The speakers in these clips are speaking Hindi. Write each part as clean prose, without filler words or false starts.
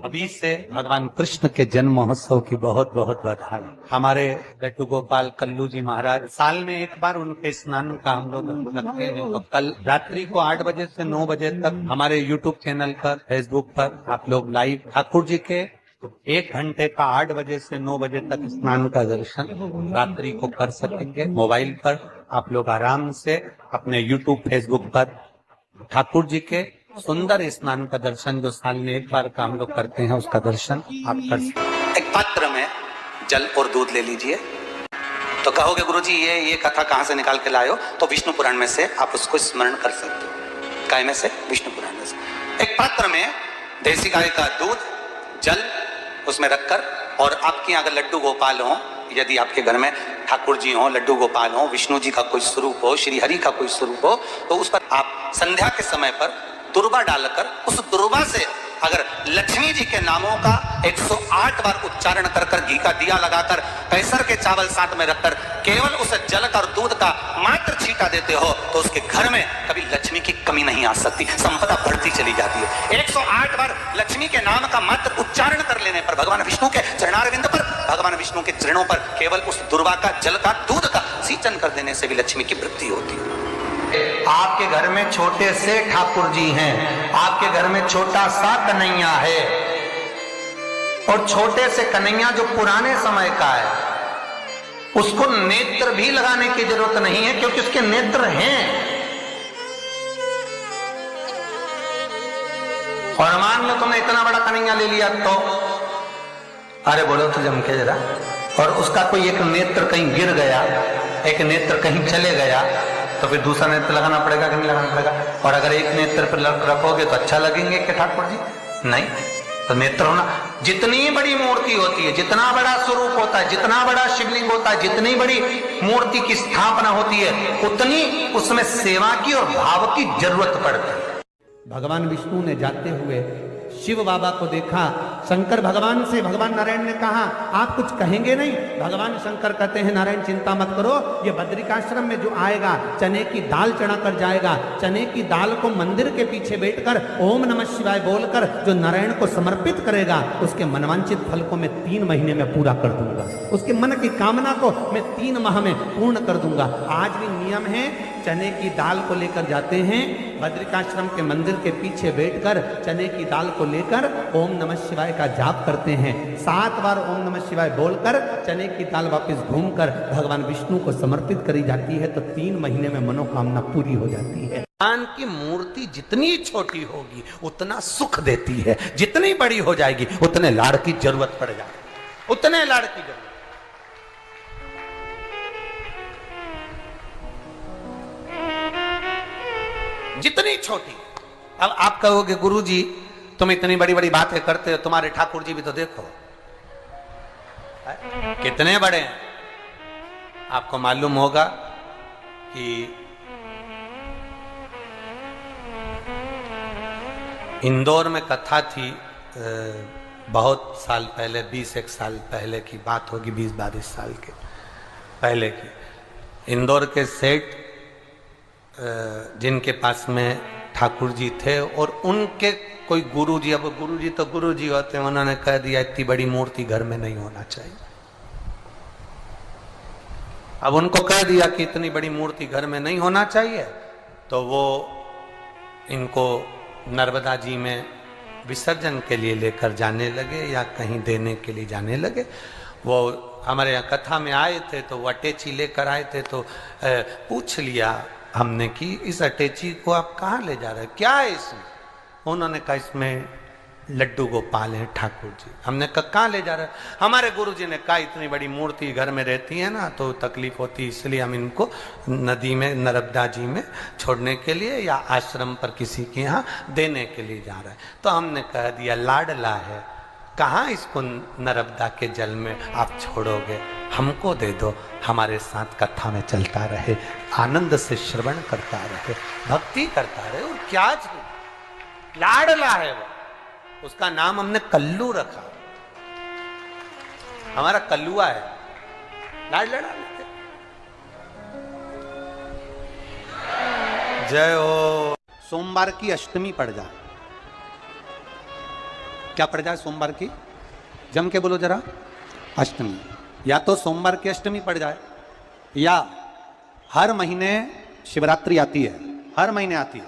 अभी से भगवान कृष्ण के जन्म महोत्सव की बहुत बहुत बधाई। हमारे लड्डू गोपाल कल्लू जी महाराज साल में एक बार उनके स्नान का हम लोग रखते हैं। तो कल रात्रि को 8 बजे से 9 बजे तक हमारे YouTube चैनल पर, फेसबुक पर आप लोग लाइव ठाकुर जी के 1 घंटे का 8 बजे से 9 बजे तक स्नान का दर्शन रात्रि को कर सकेंगे। मोबाइल पर आप लोग आराम से अपने YouTube, फेसबुक पर ठाकुर जी के सुंदर स्नान का दर्शन, जो साल में एक बार का हम लोग करते हैं, उसका दर्शन आप कर सकते। एक पात्र में जल और दूध ले लीजिए। तो कहोगे गुरुजी ये कथा कहां से निकाल के लाए हो? तो विष्णु पुराण में से आप उसको स्मरण कर सकते हो। काय में से? विष्णु पुराण में से। एक पात्र में देसी गाय का दूध, जल उसमें रखकर, और आपके अगर लड्डू गोपाल हो, यदि आपके घर में ठाकुर जी हो, लड्डू गोपाल हो, विष्णु जी का कोई स्वरूप हो, श्री हरि का कोई स्वरूप हो, तो उस पर आप संध्या के समय पर दुर्वा डालकर उस दुर्वा से अगर लक्ष्मी जी के नामों का 108 बार उच्चारण कर कर, घी का दिया लगाकर, कैसर के चावल साथ में रखकर केवल उस जल का और दूध का मात्र छींटा देते हो, तो उसके घर में कभी लक्ष्मी की कमी नहीं आ सकती, संपदा बढ़ती चली जाती है। 108 बार लक्ष्मी के नाम का मात्र उच्चारण कर लेने पर, भगवान विष्णु के चरणारविंद पर, भगवान विष्णु के चरणों पर केवल उस दुर्वा का, जल का, दूध का सिंचन कर देने से भी लक्ष्मी की वृद्धि होती है। आपके घर में छोटे से ठाकुर जी हैं, आपके घर में छोटा सा कन्हैया है, और छोटे से कन्हैया जो पुराने समय का है, उसको नेत्र भी लगाने की जरूरत नहीं है, क्योंकि उसके नेत्र हैं। और मान लो तुमने इतना बड़ा कन्हैया ले लिया, तो अरे बोलो तो जम के जरा, और उसका कोई एक नेत्र कहीं गिर गया, एक नेत्र कहीं चले गया, तो फिर दूसरा नेत्र लगाना पड़ेगा कि नहीं लगाना पड़ेगा? और अगर एक नेत्र पर रखोगे तो अच्छा लगेंगे कि ठाकुर जी? नहीं। तो नेत्र होना, जितनी बड़ी मूर्ति होती है, जितना बड़ा स्वरूप होता है, जितना बड़ा शिवलिंग होता है, जितनी बड़ी मूर्ति की स्थापना होती है, उतनी उसमें सेवा की और भाव की जरूरत पड़ती है। भगवान विष्णु ने जाते हुए शिव बाबा को देखा। शंकर भगवान से, भगवान नारायण ने कहा आप कुछ कहेंगे नहीं? भगवान शंकर कहते हैं नारायण चिंता मत करो, ये बद्रिकाश्रम में जो आएगा चने की दाल चढ़ा कर जाएगा, चने की दाल को मंदिर के पीछे बैठकर ओम नमः शिवाय बोलकर जो नारायण को समर्पित करेगा, उसके मनवांचित फल को मैं 3 महीने में पूरा कर दूंगा, उसके मन की कामना को मैं 3 माह में पूर्ण कर दूंगा। आज भी नियम है, चने की दाल को लेकर जाते हैं, बद्रिकाश्रम के मंदिर के पीछे बैठकर चने की दाल को लेकर ओम नमः शिवाय का जाप करते हैं। 7 बार ओम नमः शिवाय बोलकर चने की दाल वापस घूमकर भगवान विष्णु को समर्पित करी जाती है, तो 3 महीने में मनोकामना पूरी हो जाती है। भगवान की मूर्ति जितनी छोटी होगी उतना सुख देती है, जितनी बड़ी हो जाएगी उतने लाड़ की जरूरत पड़ जाएगी, उतने लाड़ की जरूरत। जितनी छोटी। अब आप कहोगे गुरुजी तुम इतनी बड़ी बड़ी बातें करते हो, तुम्हारे ठाकुर जी भी तो देखो कितने बड़े हैं। आपको मालूम होगा कि इंदौर में कथा थी, बहुत साल पहले, 20-1 साल पहले की बात होगी, 20-22 साल के पहले की। इंदौर के सेठ जिनके पास में ठाकुर जी थे, और उनके कोई गुरुजी, अब गुरुजी तो गुरुजी होते हैं, उन्होंने कह दिया इतनी बड़ी मूर्ति घर में नहीं होना चाहिए। अब उनको कह दिया कि इतनी बड़ी मूर्ति घर में नहीं होना चाहिए, तो वो इनको नर्मदा जी में विसर्जन के लिए लेकर जाने लगे या कहीं देने के लिए जाने लगे। वो हमारे यहाँ कथा में आए थे, तो वो अटैची लेकर आए थे, तो पूछ लिया हमने कि इस अटैची को आप कहाँ ले जा रहे हैं, क्या है इसमें? उन्होंने कहा इसमें लड्डू गोपाल हैं ठाकुर जी। हमने कहा कहाँ ले जा रहे हैं? हमारे गुरुजी ने कहा इतनी बड़ी मूर्ति घर में रहती है ना, तो तकलीफ होती है, इसलिए हम इनको नदी में, नर्मदा जी में छोड़ने के लिए या आश्रम पर किसी के यहाँ देने के लिए जा रहे हैं। तो हमने कह दिया लाडला है, कहाँ इसको नर्मदा के जल में आप छोड़ोगे, हमको दे दो, हमारे साथ कथा में चलता रहे, आनंद से श्रवण करता रहे, भक्ति करता रहे। और क्या लाडला है वो, उसका नाम हमने कल्लू रखा, हमारा कल्लुआ है, लाडला। जय हो। सोमवार की अष्टमी पड़ जाए क्या पड़ जाए सोमवार की? जम के बोलो जरा, अष्टमी। या तो सोमवार की अष्टमी पड़ जाए, या हर महीने शिवरात्रि आती है, हर महीने आती है,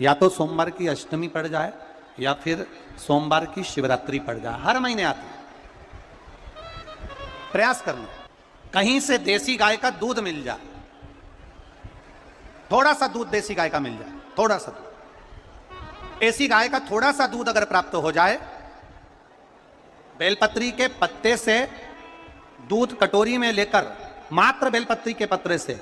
या तो सोमवार की अष्टमी पड़ जाए या फिर सोमवार की शिवरात्रि पड़ जाए, हर महीने आती है। प्रयास करना कहीं से देसी गाय का दूध मिल जाए, थोड़ा सा दूध देसी गाय का मिल जाए, थोड़ा सा दूध देसी गाय का, थोड़ा सा दूध अगर प्राप्त हो जाए, बेलपत्री के पत्ते से दूध कटोरी में लेकर, मात्र बेलपत्री के पत्ते से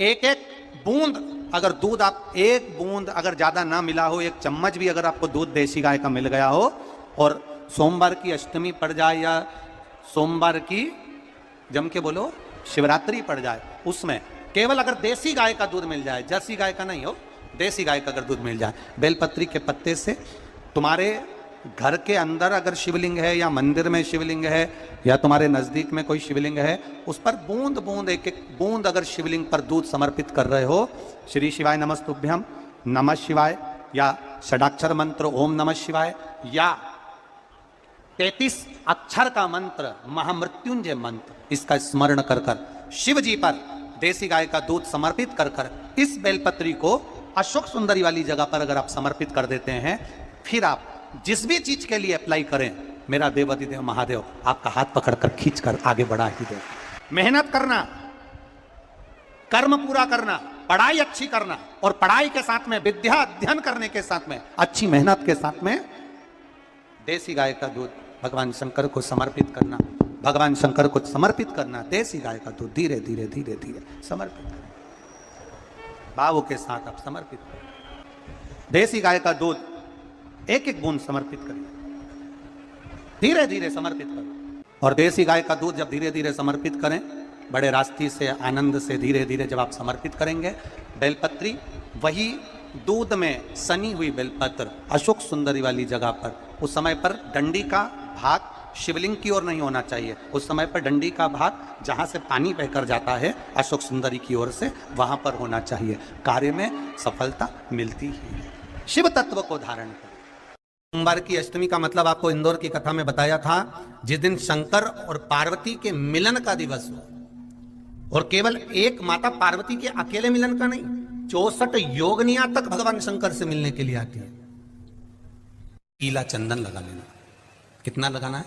एक एक बूंद अगर दूध, आप एक बूंद अगर ज्यादा ना मिला हो, एक चम्मच भी अगर आपको दूध देसी गाय का मिल गया हो, और सोमवार की अष्टमी पड़ जाए या सोमवार की, जम के बोलो, शिवरात्रि पड़ जाए, उसमें केवल अगर देसी गाय का दूध मिल जाए, जर्सी गाय का नहीं हो, देसी गाय का अगर दूध मिल जाए, बेलपत्री के पत्ते से, तुम्हारे घर के अंदर अगर शिवलिंग है या मंदिर में शिवलिंग है या तुम्हारे नजदीक में कोई शिवलिंग है, उस पर बूंद बूंद, एक एक बूंद अगर शिवलिंग पर दूध समर्पित कर रहे हो, श्री शिवाय नमस्तुभ्यम, नमः शिवाय, या षडाक्षर मंत्र ओम नमः शिवाय, या 33 अक्षर का मंत्र महामृत्युंजय मंत्र, इसका स्मरण कर कर शिव जी पर देसी गाय का दूध समर्पित कर कर इस बेलपत्री को अशोक सुंदरी वाली जगह पर अगर आप समर्पित कर देते हैं, फिर आप जिस भी चीज के लिए अप्लाई करें, मेरा देवाधिदेव महादेव आपका हाथ पकड़कर खींचकर आगे बढ़ा ही दे। मेहनत करना, कर्म पूरा करना, पढ़ाई अच्छी करना, और पढ़ाई के साथ में विद्या अध्ययन करने के साथ में अच्छी मेहनत के साथ में देसी गाय का दूध भगवान शंकर को समर्पित करना, भगवान शंकर को समर्पित करना, देसी गाय का दूध धीरे धीरे धीरे धीरे समर्पित करना, भावों के साथ आप समर्पित करें। देसी गाय का दूध एक एक बूंद समर्पित करें, धीरे धीरे समर्पित करें। और देसी गाय का दूध जब धीरे धीरे समर्पित करें, बड़े रास्ते से, आनंद से धीरे धीरे जब आप समर्पित करेंगे, बेलपत्री वही दूध में सनी हुई बेलपत्र अशोक सुंदरी वाली जगह पर, उस समय पर डंडी का भाग शिवलिंग की ओर नहीं होना चाहिए, उस समय पर डंडी का भाग जहां से पानी बहकर जाता है अशोक सुंदरी की ओर से, वहां पर होना चाहिए। कार्य में सफलता मिलती है। शिव तत्व को धारण कर। सोमवार की अष्टमी का मतलब आपको इंदौर की कथा में बताया था, जिस दिन शंकर और पार्वती के मिलन का दिवस हो, और केवल एक माता पार्वती के अकेले मिलन का नहीं, 64 योगनियां तक भगवान शंकर से मिलने के लिए आती है। पीला चंदन लगा लेना। कितना लगाना है?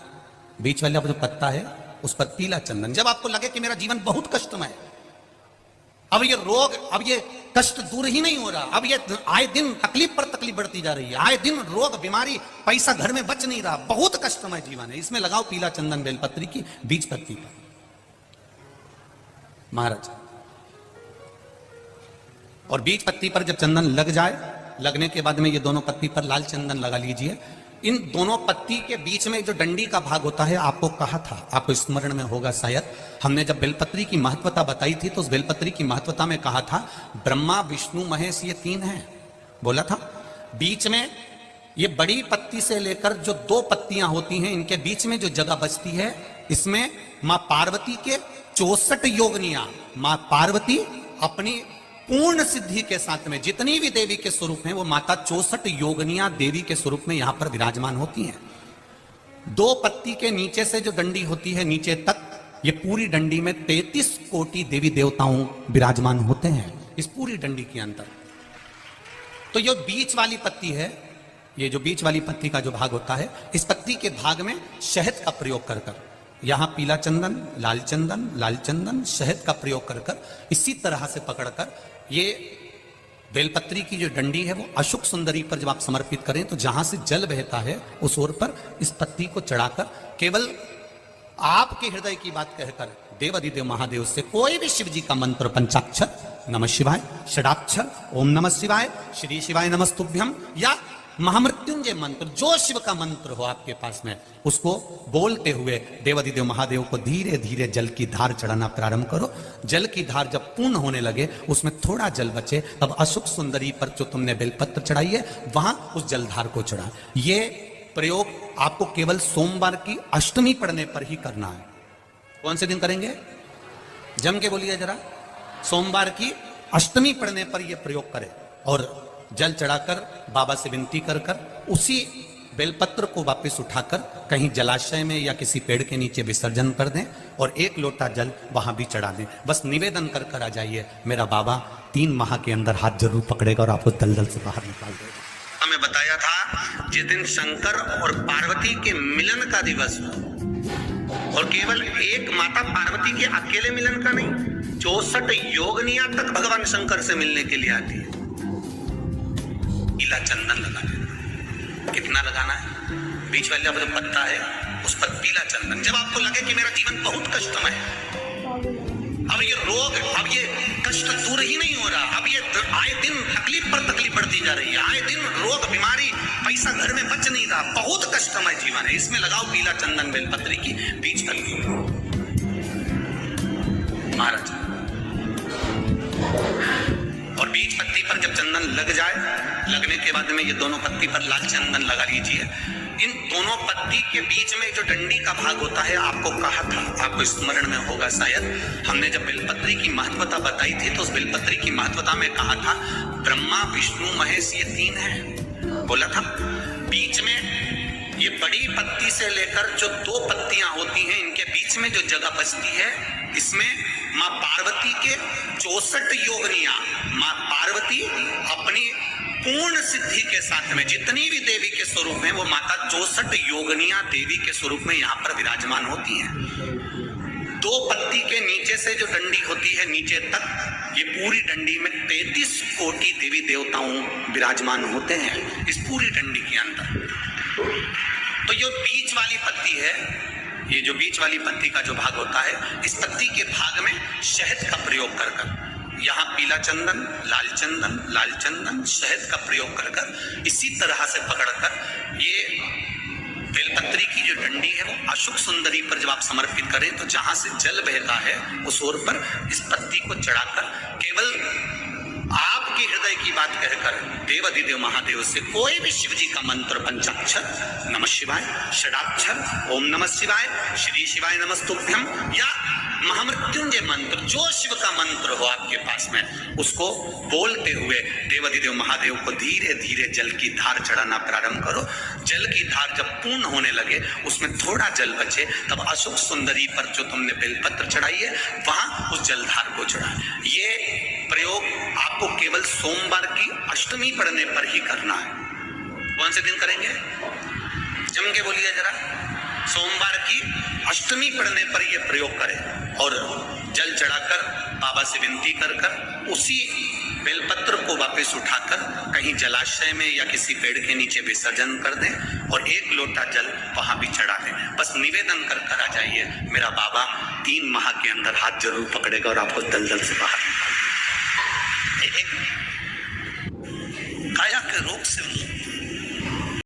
बीच वाला जो पत्ता है उस पर पीला चंदन। जब आपको लगे कि मेरा जीवन बहुत कष्टमय है, अब ये रोग, अब ये कष्ट दूर ही नहीं हो रहा, अब ये आए दिन तकलीफ पर तकलीफ बढ़ती जा रही है, आए दिन रोग, बीमारी, पैसा घर में बच नहीं रहा, बहुत कष्टमय जीवन है, इसमें लगाओ पीला चंदन बेलपत्री की बीज पत्ती पर। महाराज, और बीज पत्ती पर जब चंदन लग जाए, लगने के बाद में ये दोनों पत्ती पर लाल चंदन लगा लीजिए। इन दोनों पत्ती के बीच में जो डंडी का भाग होता है, आपको कहा था, आपको स्मरण में होगा शायद, हमने जब बेलपत्री की महत्वता बताई थी तो उस बेलपत्री की महत्वता में कहा था ब्रह्मा विष्णु महेश ये 3 हैं, बोला था। बीच में ये बड़ी पत्ती से लेकर जो 2 पत्तियां होती हैं, इनके बीच में जो जगह बचती है, इसमें मां पार्वती के 64 योगनियां, मां पार्वती अपनी पूर्ण सिद्धि के साथ में जितनी भी देवी के स्वरूप हैं, वो माता 64 योगनियां देवी के स्वरूप में यहां पर विराजमान होती हैं। 2 पत्ती के नीचे से जो डंडी होती है नीचे तक, ये पूरी डंडी में 33 कोटि देवी देवताओं विराजमान होते हैं इस पूरी डंडी के अंदर। तो ये बीच वाली पत्ती है, ये जो बीच वाली पत्ती का जो भाग होता है, इस पत्ती के भाग में शहद का प्रयोग कर कर, यहां पीला चंदन, लाल चंदन, शहद का प्रयोग कर कर, इसी तरह से पकड़कर ये बेलपत्री की जो डंडी है वो अशोक सुंदरी पर जब आप समर्पित करें, तो जहां से जल बहता है उस ओर पर इस पत्ती को चढ़ाकर केवल आपके हृदय की बात कहकर देवाधिदेव महादेव से कोई भी शिव जी का मंत्र, पंचाक्षर नमः शिवाय, षडाक्षर ओम नमः शिवाय, श्री शिवाय नमस्तुभ्यम, या महामृत्युंजय मंत्र, जो शिव का मंत्र हो आपके पास में, उसको बोलते हुए देवाधिदेव महादेव को धीरे धीरे जल की धार चढ़ाना प्रारंभ करो। जल की धार जब पूर्ण होने लगे, उसमें थोड़ा जल बचे, तब अशोक सुंदरी पर जो तुमने बेलपत्र चढ़ाई है वहां उस जलधार को चढ़ा। ये प्रयोग आपको केवल सोमवार की अष्टमी पढ़ने पर ही करना है। कौन से दिन करेंगे? जम के बोलिए जरा। सोमवार की अष्टमी पढ़ने पर यह प्रयोग करें, और जल चढ़ाकर बाबा से विनती कर कर उसी बेलपत्र को वापस उठाकर कहीं जलाशय में या किसी पेड़ के नीचे विसर्जन कर दें और 1 लोटा जल वहां भी चढ़ा दें। बस निवेदन कर कर आ जाइए, मेरा बाबा 3 माह के अंदर हाथ जरूर पकड़ेगा और आपको दलदल से बाहर निकाल देगा। हमें बताया था जिस दिन शंकर और पार्वती के मिलन का दिवस हो, और केवल एक माता पार्वती के अकेले मिलन का नहीं, 64 योगनियां तक भगवान शंकर से मिलने के लिए आती है। पीला चंदन लगाना, कितना लगाना है? बीच वाला जो पत्ता है उस पर पीला चंदन। जब आपको लगे कि मेरा जीवन बहुत कष्टमय है, अब ये रोग, अब ये कष्ट दूर ही नहीं हो रहा, अब ये आए दिन तकलीफ पर तकलीफ बढ़ती जा रही है, आए दिन रोग बीमारी, पैसा घर में बच नहीं रहा, बहुत कष्टमय जीवन है, इसमें लगाओ पीला चंदन बेलपत्री की बीज तली महाराज। और बीज पत्ती पर जब चंदन लग जाए, लगने के बाद में ये दोनों पत्ती पर लाल चंदन लगा लीजिए। इन दोनों पत्ती के बीच में जो डंडी का भाग होता है, आपको कहा था, आपको स्मरण में होगा शायद, हमने जब बेलपत्री की महत्वता बताई थी तो उस बेलपत्री की महत्वता में कहा था ब्रह्मा विष्णु महेश ये 3 हैं, बोला था। बीच में ये बड़ी पत्ती से लेकर जो 2 पत्तियां होती हैं, इनके बीच में जो जगह बचती है, इसमें माँ पार्वती के 64 योगनियां, माँ पार्वती अपनी पूर्ण सिद्धि के साथ में जितनी भी देवी के स्वरूप में, वो माता 64 योगनियां देवी के स्वरूप में यहाँ पर विराजमान होती हैं। 2 पत्ती के नीचे से जो डंडी होती है नीचे तक, ये पूरी डंडी में 33 कोटि देवी देवताओं विराजमान होते हैं इस पूरी डंडी के अंदर। तो ये बीच वाली पत्ती है, ये जो बीच वाली पत्ती का जो भाग होता है, इस पत्ती के भाग में शहद का प्रयोग कर कर, यहाँ पीला चंदन, लाल चंदन, शहद का प्रयोग कर कर, इसी तरह से पकड़कर ये बेलपत्री की जो डंडी है वो अशुक सुंदरी पर जब आप समर्पित करें तो जहां से जल बहता है उस ओर पर इस पत्ती को चढ़ाकर केवल आपके हृदय की बात कहकर देवाधिदेव महादेव से कोई भी शिव जी का मंत्र, पंचाक्षर, नमः शिवाय, षडाक्षर, ओम नमः शिवाय, श्री शिवाय नमस्तुभ्यम, या महामृत्युंजय मंत्र, जो शिव का मंत्र हो आपके पास में, उसको बोलते हुए देवाधिदेव महादेव को धीरे धीरे जल की धार चढ़ाना प्रारंभ करो। जल की धार जब पूर्ण होने लगे, उसमें थोड़ा जल बचे, तब अशोक सुंदरी पर जो तुमने बेलपत्र चढ़ाई है वहां उस जलधार को चढ़ा। ये प्रयोग आपको केवल सोमवार की अष्टमी पढ़ने पर ही करना है। कौन से दिन करेंगे? जम के बोलिए जरा। सोमवार की अष्टमी पढ़ने पर यह प्रयोग करें और जल चढ़ाकर बाबा से विनती कर कर उसी बेलपत्र को वापस उठाकर कहीं जलाशय में या किसी पेड़ के नीचे विसर्जन कर दें और 1 लोटा जल वहां भी चढ़ा दें। बस निवेदन कर कर आ जाइए, मेरा बाबा 3 माह के अंदर हाथ जरूर पकड़ेगा और आपको दलदल से बाहर निकालेगा। काया के रोग से